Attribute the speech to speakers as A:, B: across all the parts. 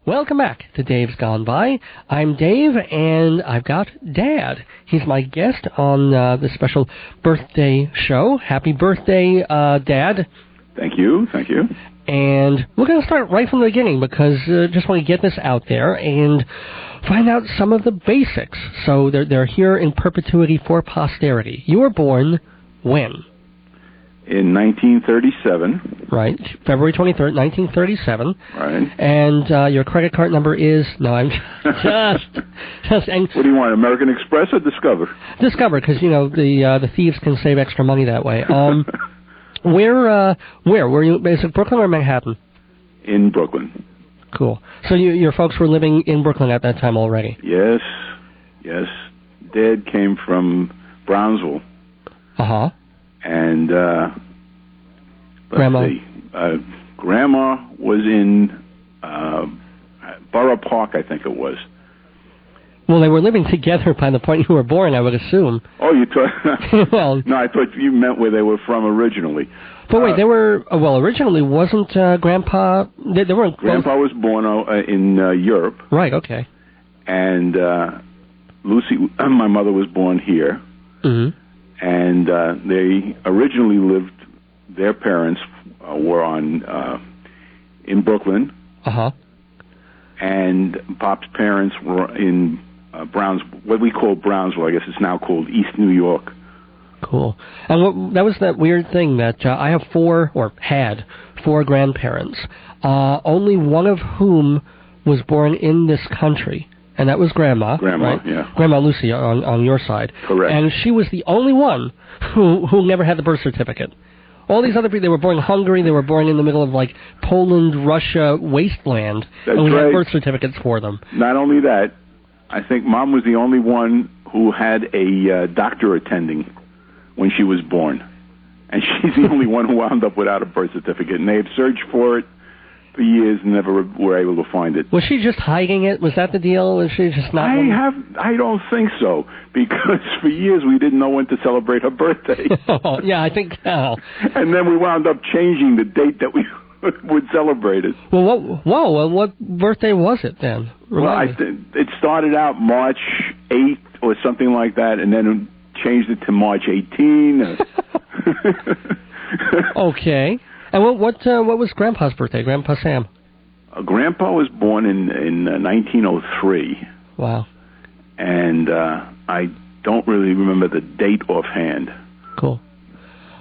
A: Welcome back to Dave's Gone By. I'm Dave, and I've got Dad. He's my guest on this special birthday show. Happy birthday, Dad.
B: Thank you.
A: And we're going to start right from the beginning because just want to get this out there and find out some of the basics. So they're here in perpetuity for posterity. You were born when?
B: In 1937.
A: Right, February 23rd, 1937.
B: Right.
A: And your credit card number is... No, I'm just... And
B: what do you want, American Express or Discover?
A: Discover, because, you know, the thieves can save extra money that way. Where were you? Is it Brooklyn or Manhattan?
B: In Brooklyn.
A: Cool. So your folks were living in Brooklyn at that time already?
B: Yes. Dad came from Brownsville.
A: Uh-huh.
B: And,
A: Grandma?
B: Grandma was in Borough Park, I think it was.
A: Well, they were living together by the point you were born, I would assume.
B: Oh, you thought...
A: Well...
B: No, I thought you meant where they were from originally.
A: But wait, they were... Well, originally, wasn't Grandpa... They weren't...
B: Grandpa was born in Europe.
A: Right, okay.
B: And Lucy, my mother, was born here.
A: Mm-hmm.
B: And they originally lived... Their parents were in Brooklyn.
A: Uh-huh.
B: And Pop's parents were in what we call Brownsville. I guess it's now called East New York.
A: Cool. And that was that weird thing that I have had four grandparents, only one of whom was born in this country, and that was Grandma. Right?
B: Yeah.
A: Grandma Lucy on your side.
B: Correct.
A: And she was the only one who never had the birth certificate. All these other people, they were born in Hungary, they were born in the middle of, like, Poland, Russia, wasteland,
B: That's
A: and we
B: right.
A: had birth certificates for them.
B: Not only that, I think Mom was the only one who had a doctor attending when she was born. And she's the only one who wound up without a birth certificate. And they had searched for it for years and never were able to find it.
A: Was she just hiding it? Was that the deal? Was she just not...
B: I don't think so, because for years we didn't know when to celebrate her birthday.
A: Oh, yeah, I think so.
B: And then we wound up changing the date that we would celebrate it.
A: Well, what birthday was it then?
B: It started out March 8th or something like that, and then changed it to March 18.
A: Okay. And what was Grandpa's birthday, Grandpa Sam?
B: Grandpa was born in 1903.
A: Wow.
B: And I don't really remember the date offhand.
A: Cool.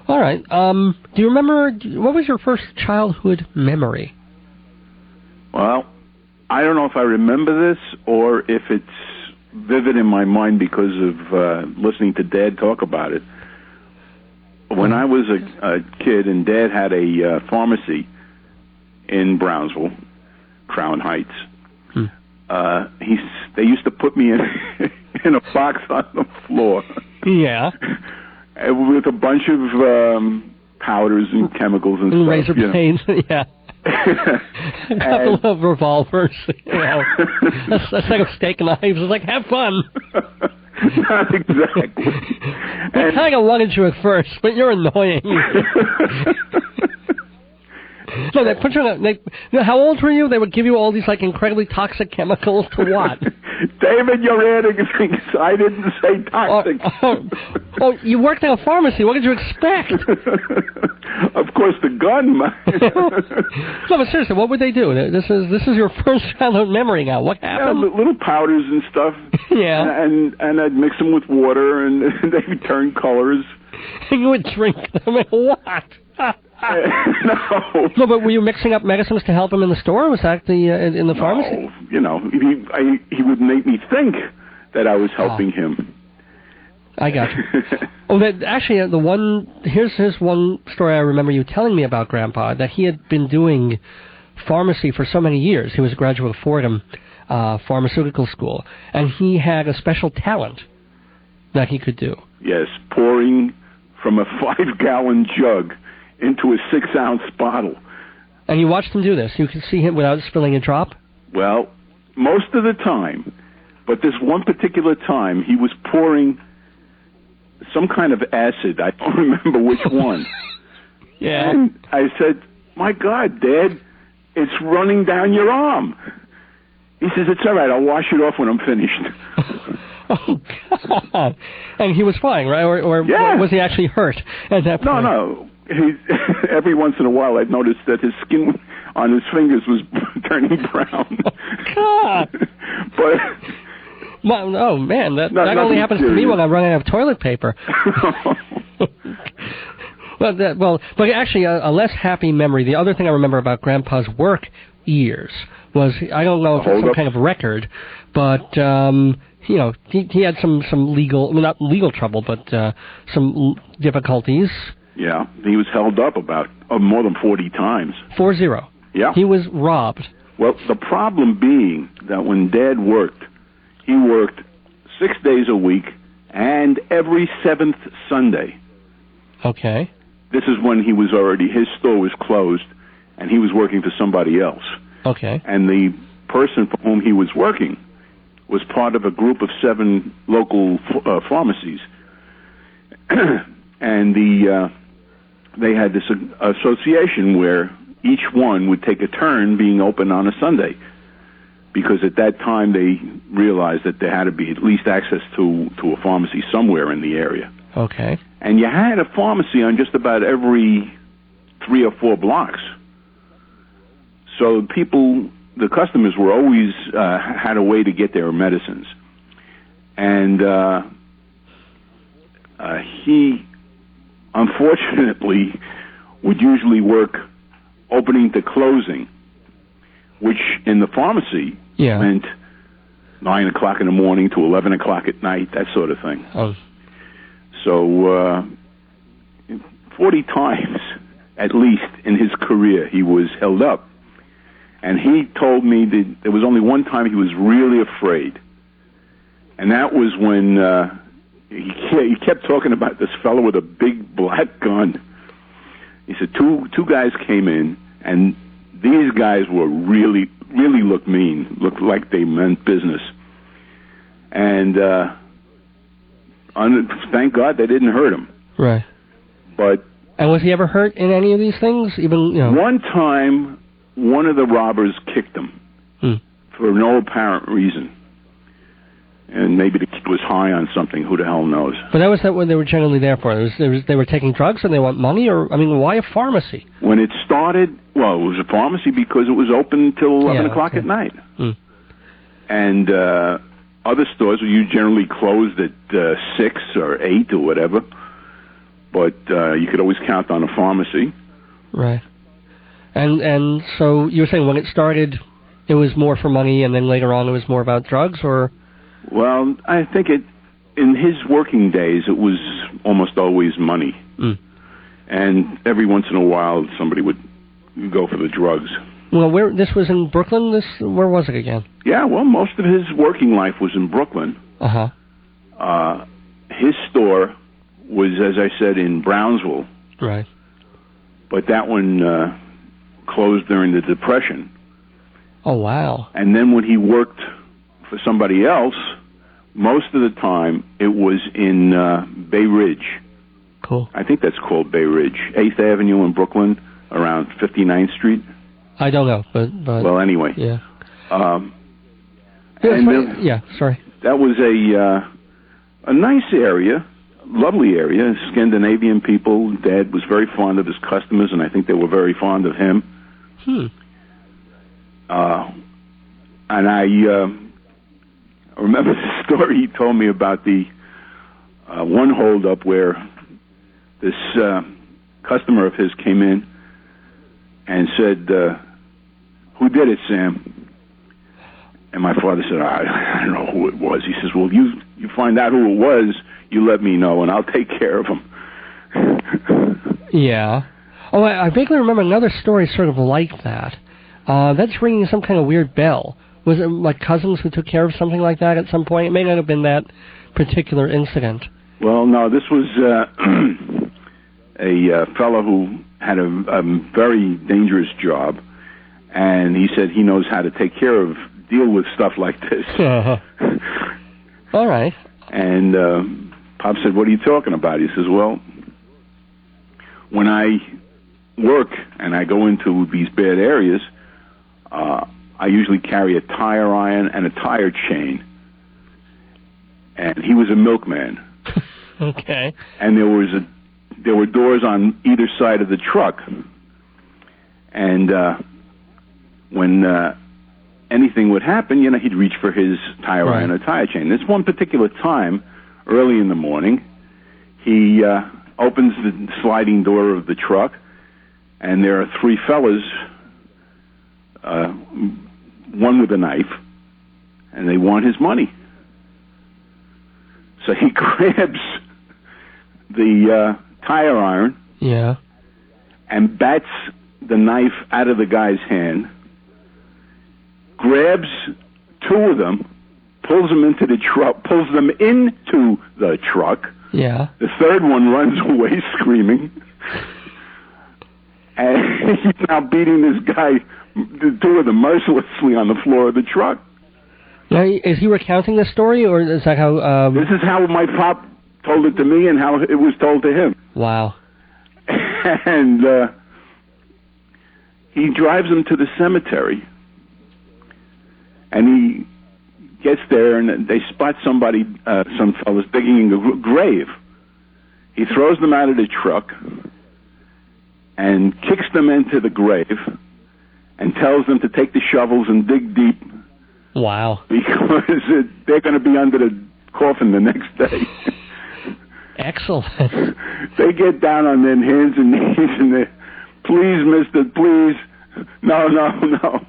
A: All right. Do you remember, what was your first childhood memory?
B: Well, I don't know if I remember this or if it's vivid in my mind because of listening to Dad talk about it. When I was a kid and Dad had a pharmacy in Brownsville, Crown Heights, they used to put me in a box on the floor.
A: Yeah.
B: With a bunch of powders and chemicals and stuff.
A: Razor blades, yeah. A couple of revolvers, you know. a set of steak knives. It's like, have fun.
B: Not exactly.
A: I kind of wanted you at first, but you're annoying. So they put you in how old were you? They would give you all these, like, incredibly toxic chemicals to what?
B: David, you're adding things. I didn't say toxic.
A: Oh, you worked in a pharmacy. What did you expect?
B: Of course, the gun.
A: No, but seriously, what would they do? This is your first childhood memory now. What happened?
B: Yeah, little powders and stuff.
A: Yeah.
B: And I'd mix them with water, and they would turn colors.
A: And you would drink them. What?
B: No.
A: No, but were you mixing up medicines to help him in the store? Was that in the pharmacy?
B: No, you know, he would make me think that I was helping him.
A: I got you. Actually, here's one story I remember you telling me about Grandpa, that he had been doing pharmacy for so many years. He was a graduate of Fordham Pharmaceutical School, and he had a special talent that he could do.
B: Yes, pouring from a 5-gallon jug into a 6-ounce bottle.
A: And you watched him do this? You could see him without spilling a drop?
B: Well, most of the time. But this one particular time, he was pouring some kind of acid. I don't remember which one.
A: Yeah.
B: And I said, my God, Dad, it's running down your arm. He says, it's all right, I'll wash it off when I'm finished.
A: Oh, God. And he was fine, right? Or was he actually hurt at that point?
B: No. Every once in a while, I'd noticed that his skin on his fingers was turning brown.
A: Oh, God. Oh, man, that only happens to me when I'm running out of toilet paper. But actually, a less happy memory. The other thing I remember about Grandpa's work years was, I don't know if it's some kind of record, but he had some legal, not legal trouble, but some difficulties.
B: Yeah, he was held up about more than 40 times. 40. Yeah.
A: He was robbed.
B: Well, the problem being that when Dad worked, he worked 6 days a week and every 7th Sunday.
A: Okay.
B: This is when his store was closed, and he was working for somebody else. Okay. And the person for whom he was working was part of a group of 7 local pharmacies. And they had this association where each one would take a turn being open on a Sunday, because at that time they realized that there had to be at least access to a pharmacy somewhere in the area.
A: Okay.
B: And you had a pharmacy on just about every 3 or 4 blocks. So the customers were always had a way to get their medicines. And he, unfortunately, would usually work opening to closing, which in the pharmacy meant 9 o'clock in the morning to 11 o'clock at night, that sort of thing. Oh. So 40 times, at least, in his career, he was held up. And he told me that there was only one time he was really afraid. And that was when he kept talking about this fellow with a big black gun. He said two guys came in, and these guys were really looked mean, looked like they meant business. And thank God they didn't hurt him.
A: Right. And was he ever hurt in any of these things? One
B: time, one of the robbers kicked him for no apparent reason. And maybe the kid was high on something. Who the hell knows? But
A: that was what they were generally there for. They were taking drugs and they want money? Or, why a pharmacy?
B: When it started, it was a pharmacy because it was open until 11 o'clock at night. And other stores were generally closed at 6 or 8 or whatever. But you could always count on a pharmacy. Right.
A: And so you were saying when it started, it was more for money, and then later on it was more about drugs, or?
B: Well, I think in his working days, it was almost always money. And every once in a while, somebody would go for the drugs.
A: Well, this was in Brooklyn? Where was it again?
B: Yeah, well, most of his working life was in Brooklyn. Uh-huh. His store was, as I said, in Brownsville. Right. But that one closed during the Depression.
A: Oh, wow.
B: And then when he worked for somebody else, most of the time it was in Bay Ridge.
A: Cool.
B: I think that's called Bay Ridge. 8th Avenue in Brooklyn, around 59th Street.
A: I don't know, but
B: well, anyway.
A: Yeah. Sorry.
B: That was a nice area, lovely area, Scandinavian people. Dad was very fond of his customers, and I think they were very fond of him. And I remember the story he told me about the one holdup where this customer of his came in and said, "Who did it, Sam?" And my father said, I don't know who it was. He says, well, you find out who it was, you let me know, and I'll take care of him.
A: Yeah. Oh, I vaguely remember another story sort of like that. That's ringing some kind of weird bell. Was it like cousins who took care of something like that at some point? It may not have been that particular incident.
B: Well, no, this was a fellow who had a very dangerous job, and he said he knows how to deal with stuff like this.
A: All right.
B: And Pop said, what are you talking about? He says, well, when I work and I go into these bad areas, I usually carry a tire iron and a tire chain. And he was a milkman.
A: Okay.
B: And there were doors on either side of the truck. And when anything would happen, he'd reach for his tire iron or tire chain. This one particular time, early in the morning, he opens the sliding door of the truck, and there are three fellas, one with a knife, and they want his money. So he grabs the tire iron and bats the knife out of the guy's hand, grabs two of them, pulls them into the truck.
A: Yeah.
B: The third one runs away screaming. And he's now beating this guy, the two of them, mercilessly on the floor of the truck.
A: Now, is he recounting this story, or is that how...
B: This is how my pop told it to me and how it was told to him.
A: Wow.
B: And he drives him to the cemetery. And he gets there, and they spot somebody, some fellas digging a grave. He throws them out of the truck and kicks them into the grave and tells them to take the shovels and dig deep.
A: Wow.
B: Because they're going to be under the coffin the next day.
A: Excellent.
B: They get down on their hands and knees and they, please, mister, please. No.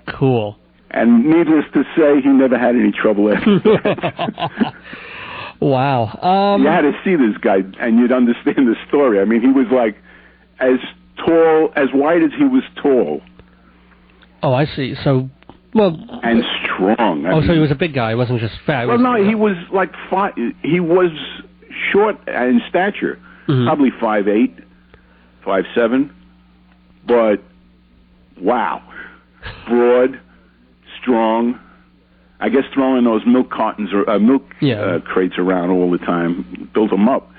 A: Cool.
B: And needless to say, he never had any trouble after that.
A: Wow.
B: You had to see this guy, and you'd understand the story. I mean, he was like as tall, as wide as he was tall.
A: Oh, I see. So, well...
B: And strong.
A: So he was a big guy. He wasn't just fat.
B: Well, no, he was like he was short in stature. Mm-hmm. Probably 5'8", 5'7". But, wow. Broad, strong. I guess throwing those milk cartons or crates around all the time built them up.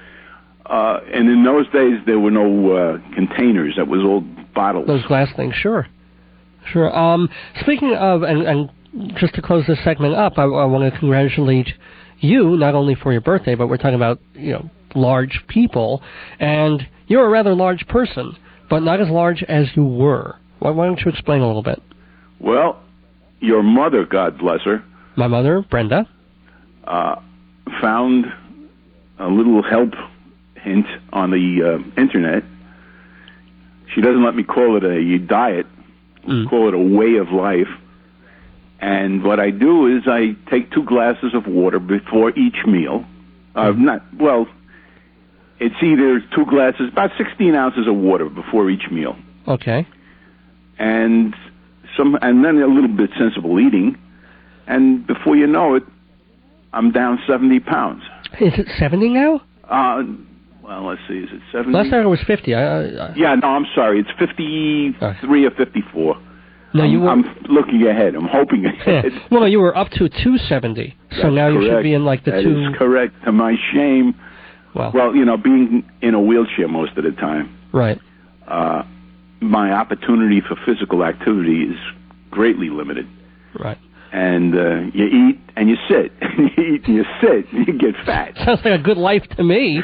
B: And in those days, there were no containers. That was all bottles.
A: Those glass things, sure. Speaking of, and just to close this segment up, I want to congratulate you, not only for your birthday, but we're talking about, large people. And you're a rather large person, but not as large as you were. Why don't you explain a little bit?
B: Well, your mother, God bless her.
A: My mother, Brenda.
B: Found a little help hint on the internet. She doesn't let me call it a diet. Call it a way of life. And what I do is I take 2 glasses of water before each meal. It's either 2 glasses, about 16 ounces of water before each meal.
A: Okay.
B: And then a little bit sensible eating. And before you know it, I'm down 70 pounds.
A: Is it 70 now?
B: Well, let's see. Is it 70?
A: Last time it was 50.
B: Yeah, no, I'm sorry. It's 53 or 54.
A: No,
B: I'm looking ahead. I'm hoping ahead.
A: Yeah. Well, no, you were up to 270. So
B: That's
A: now
B: correct.
A: You should be in like the
B: that
A: 2...
B: That is correct. To my shame.
A: Well,
B: being in a wheelchair most of the time.
A: Right.
B: My opportunity for physical activity is greatly limited.
A: Right.
B: And you eat and you sit. And you eat and you sit and you get fat.
A: Sounds like a good life to me.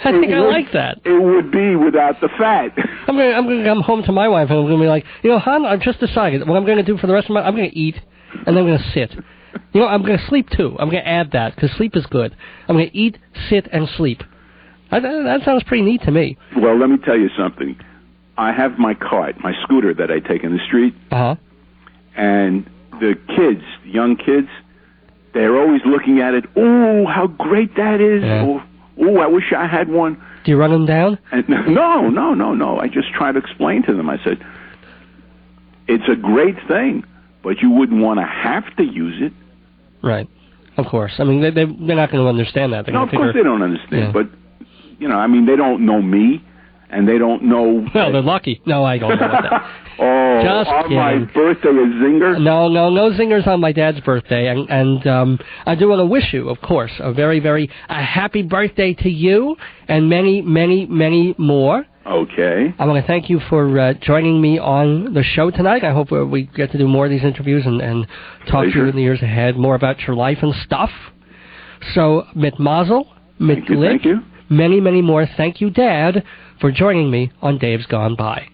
A: I think I like that.
B: It would be without the fat.
A: I'm going to come home to my wife and I'm going to be like, hon, I've just decided what I'm going to do for the rest of I'm going to eat and then I'm going to sit. I'm going to sleep too. I'm going to add that because sleep is good. I'm going to eat, sit, and sleep. That sounds pretty neat to me.
B: Well, let me tell you something. I have my cart, my scooter that I take in the street.
A: Uh-huh.
B: And the young kids, they're always looking at it. Oh, how great that is.
A: Yeah.
B: Oh, I wish I had one.
A: Do you run them down?
B: And no. I just try to explain to them. I said, it's a great thing, but you wouldn't want to have to use it.
A: Right. Of course. I mean, they're not going to understand that.
B: No, of course they don't understand. Yeah. But, they don't know me, and they don't know...
A: Well, they're lucky. No, I don't know about that.
B: Oh,
A: just
B: on
A: kidding.
B: My birthday, a zinger?
A: No zingers on my dad's birthday. And I do want to wish you, of course, a very, very happy birthday to you and many, many, many more.
B: Okay.
A: I want to thank you for joining me on the show tonight. I hope we get to do more of these interviews and talk to you in the years ahead, more about your life and stuff. So, mit Mazel, mit Glück,
B: thank you.
A: Many, many more. Thank you, Dad, for joining me on Dave's Gone By.